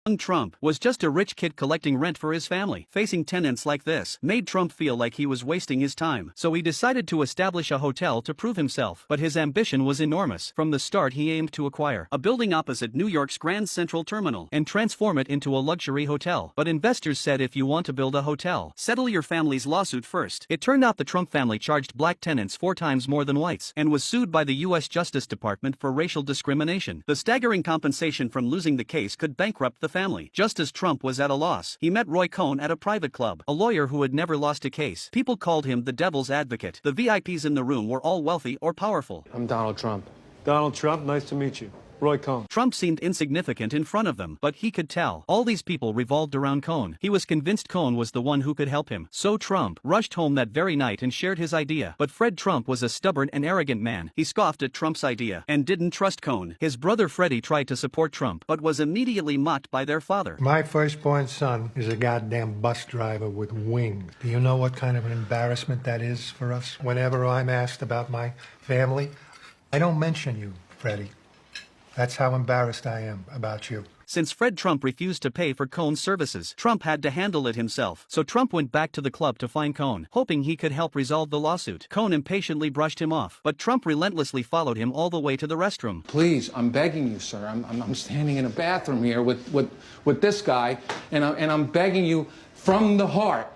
Young Trump was just a rich kid collecting rent for his family. Facing tenants like this made Trump feel like he was wasting his time, so he decided to establish a hotel to prove himself. But his ambition was enormous. From the start, he aimed to acquire a building opposite New York's Grand Central Terminal and transform it into a luxury hotel. But investors said, if you want to build a hotel, settle your family's lawsuit first. It turned out the Trump family charged black tenants 4 times more than whites and was sued by the U.S. Justice Department for racial discrimination. The staggering compensation from losing the case could bankrupt the family. Just as Trump was at a loss, he met Roy Cohn at a private club, a lawyer who had never lost a case. People called him the devil's advocate. The VIPs in the room were all wealthy or powerful. I'm Donald Trump. Donald Trump, nice to meet you. Roy Cohn. Trump seemed insignificant in front of them, but he could tell. All these people revolved around Cohn. He was convinced Cohn was the one who could help him. So Trump rushed home that very night and shared his idea. But Fred Trump was a stubborn and arrogant man. He scoffed at Trump's idea and didn't trust Cohn. His brother Freddie tried to support Trump, but was immediately mocked by their father. My firstborn son is a goddamn bus driver with wings. Do you know what kind of an embarrassment that is for us? Whenever I'm asked about my family, I don't mention you, Freddie. That's how embarrassed I am about you. Since Fred Trump refused to pay for Cohn's services, Trump had to handle it himself. So Trump went back to the club to find Cohn, hoping he could help resolve the lawsuit. Cohn impatiently brushed him off, but Trump relentlessly followed him all the way to the restroom. Please, I'm begging you, sir. I'm standing in a bathroom here with this guy, and I'm begging you from the heart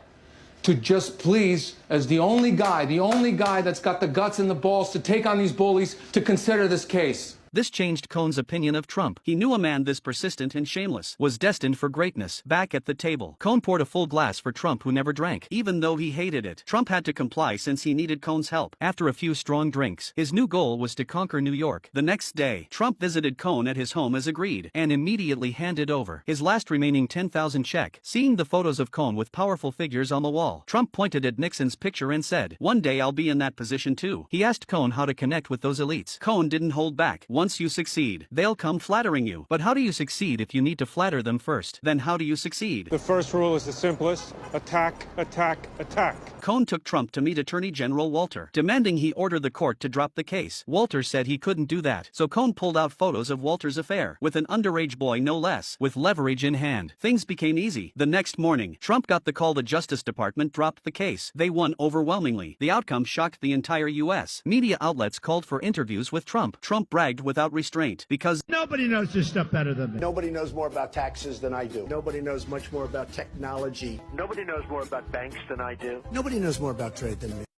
to just please, as the only guy that's got the guts and the balls to take on these bullies, to consider this case. This changed Cohn's opinion of Trump. He knew a man this persistent and shameless was destined for greatness. Back at the table, Cohn poured a full glass for Trump, who never drank, even though he hated it. Trump had to comply since he needed Cohn's help. After a few strong drinks, his new goal was to conquer New York. The next day, Trump visited Cohn at his home as agreed, and immediately handed over his last remaining $10,000 check. Seeing the photos of Cohn with powerful figures on the wall, Trump pointed at Nixon's picture and said, "One day I'll be in that position too." He asked Cohn how to connect with those elites. Cohn didn't hold back. Once you succeed, they'll come flattering you. But how do you succeed if you need to flatter them first? Then how do you succeed? The first rule is the simplest. Attack, attack, attack. Cohn took Trump to meet Attorney General Walter, demanding he order the court to drop the case. Walter said he couldn't do that, so Cohn pulled out photos of Walter's affair, with an underage boy no less. With leverage in hand, things became easy. The next morning, Trump got the call the Justice Department dropped the case. They won overwhelmingly. The outcome shocked the entire U.S. Media outlets called for interviews with Trump. Trump bragged without restraint, because nobody knows this stuff better than me. Nobody knows more about taxes than I do. Nobody knows much more about technology. Nobody knows more about banks than I do. Nobody knows more about trade than me.